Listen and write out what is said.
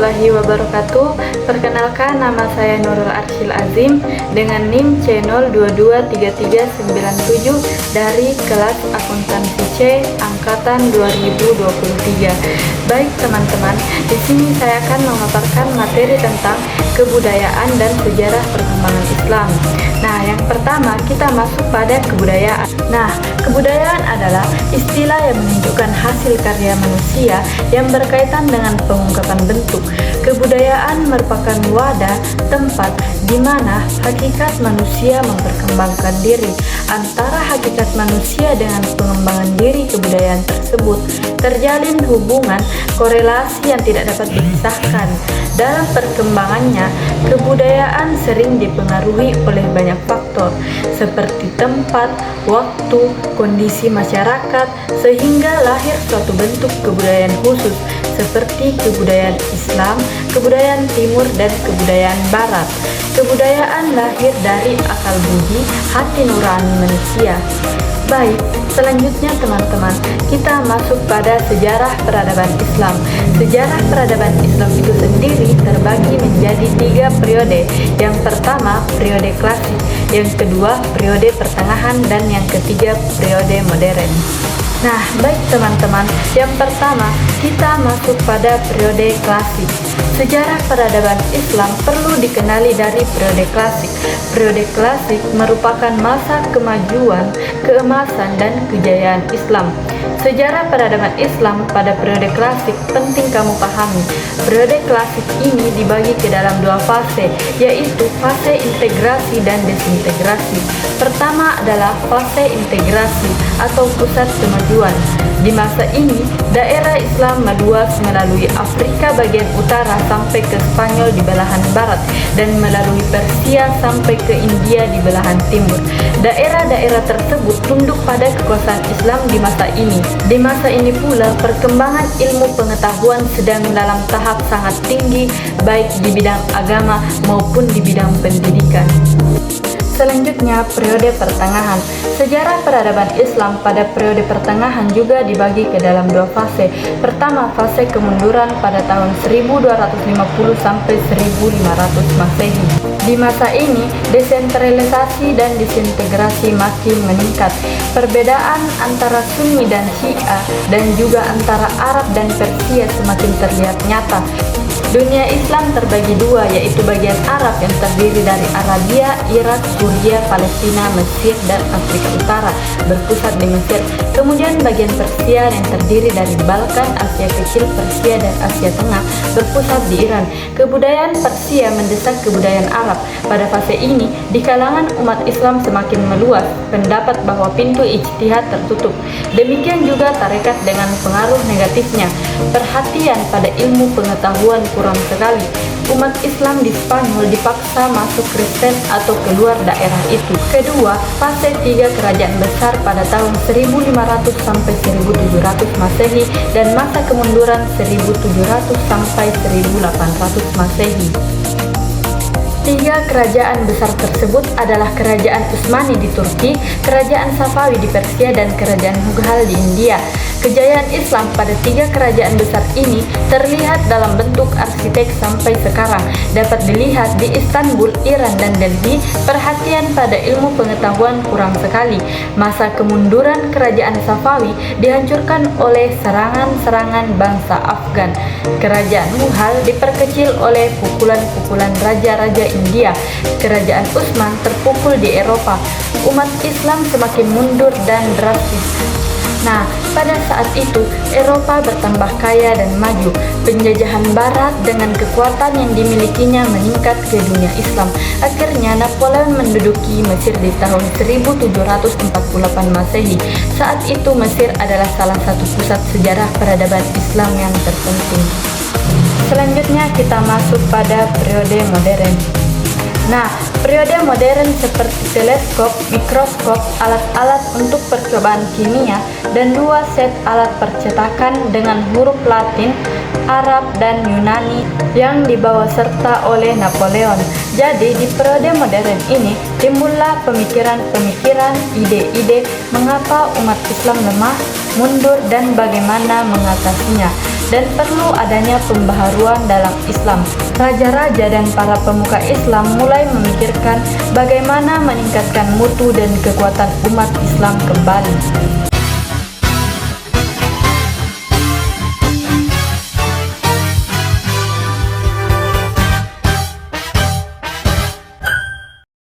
warahmatullahi wabarakatuh. Perkenalkan, nama saya Nurul Arsyil Azim dengan NIM C022337 dari kelas akuntansi C angkatan 2023. Baik teman-teman, di sini saya akan memaparkan materi tentang kebudayaan dan sejarah perkembangan Islam. Nah, yang pertama kita masuk pada kebudayaan. Nah, kebudayaan adalah istilah yang menunjukkan hasil karya manusia yang berkaitan dengan pengungkapan bentuk. Kebudayaan merupakan wadah tempat di mana hakikat manusia memperkembangkan diri. Antara hakikat manusia dengan pengembangan diri kebudayaan tersebut terjalin hubungan korelasi yang tidak dapat dipisahkan. Dalam perkembangannya, kebudayaan sering dipengaruhi oleh banyak faktor seperti tempat, waktu, kondisi masyarakat, sehingga lahir suatu bentuk kebudayaan khusus seperti kebudayaan Islam, kebudayaan Timur, dan kebudayaan Barat. Kebudayaan lahir dari akal budi, hati nurani manusia. Baik, selanjutnya teman-teman, kita masuk pada sejarah peradaban Islam. Sejarah peradaban Islam itu sendiri terbagi menjadi 3 periode. Yang pertama, periode klasik, yang kedua, periode pertengahan, dan yang ketiga, periode modern. Nah, baik teman-teman, yang pertama kita masuk pada periode klasik. Sejarah peradaban Islam perlu dikenali dari periode klasik. Periode klasik merupakan masa kemajuan, keemasan, dan kejayaan Islam. Sejarah peradaban Islam pada periode klasik penting kamu pahami. Periode klasik ini dibagi ke dalam 2 fase, yaitu fase integrasi dan desintegrasi. Pertama adalah fase integrasi atau pusat kemajuan. Di masa ini, daerah Islam meluas melalui Afrika bagian utara sampai ke Spanyol di belahan barat dan melalui Persia sampai ke India di belahan timur. Daerah-daerah tersebut tunduk pada kekuasaan Islam di masa ini. Di masa ini pula, perkembangan ilmu pengetahuan sedang dalam tahap sangat tinggi, baik di bidang agama maupun di bidang pendidikan. Selanjutnya, periode pertengahan. Sejarah peradaban Islam pada periode pertengahan juga dibagi ke dalam 2 fase. Pertama, fase kemunduran pada tahun 1250 sampai 1500 Masehi. Di masa ini, desentralisasi dan disintegrasi makin meningkat. Perbedaan antara Sunni dan Syiah dan juga antara Arab dan Persia semakin terlihat nyata. Dunia Islam terbagi 2, yaitu bagian Arab yang terdiri dari Arabia, Irak, Suria, Palestina, Mesir, dan Afrika Utara berpusat di Mesir. Kemudian bagian Persia yang terdiri dari Balkan, Asia Kecil, Persia, dan Asia Tengah berpusat di Iran. Kebudayaan Persia mendesak kebudayaan Arab. Pada fase ini, di kalangan umat Islam semakin meluas pendapat bahwa pintu ijtihad tertutup. Demikian juga tarekat dengan pengaruh negatifnya. Perhatian pada ilmu pengetahuan kurang sekali. Umat Islam di Spanyol dipaksa masuk Kristen atau keluar daerah itu. Kedua, fase 3 kerajaan besar pada tahun 1500 sampai 1700 Masehi dan masa kemunduran 1700 sampai 1800 Masehi. 3 kerajaan besar tersebut adalah Kerajaan Utsmani di Turki, Kerajaan Safawi di Persia, dan Kerajaan Mughal di India. Kejayaan Islam pada 3 kerajaan besar ini terlihat dalam bentuk arsitek sampai sekarang. Dapat dilihat di Istanbul, Iran, dan Delhi. Perhatian pada ilmu pengetahuan kurang sekali. Masa kemunduran Kerajaan Safawi dihancurkan oleh serangan-serangan bangsa Afgan. Kerajaan Mughal diperkecil oleh pukulan-pukulan raja-raja India. Kerajaan Utsman terpukul di Eropa. Umat Islam semakin mundur dan drastis. Nah, pada saat itu Eropa bertambah kaya dan maju. Penjajahan Barat dengan kekuatan yang dimilikinya meningkat ke dunia Islam. Akhirnya Napoleon menduduki Mesir di tahun 1748 Masehi. Saat itu Mesir adalah salah satu pusat sejarah peradaban Islam yang terpenting. Selanjutnya kita masuk pada periode modern. Nah, Periode modern seperti teleskop, mikroskop, alat-alat untuk percobaan kimia, dan 2 set alat percetakan dengan huruf Latin, Arab, dan Yunani yang dibawa serta oleh Napoleon. Jadi di periode modern ini timbullah pemikiran-pemikiran, ide-ide mengapa umat Islam lemah, mundur, dan bagaimana mengatasinya, dan perlu adanya pembaharuan dalam Islam. Raja-raja dan para pemuka Islam mulai memikirkan bagaimana meningkatkan mutu dan kekuatan umat Islam kembali.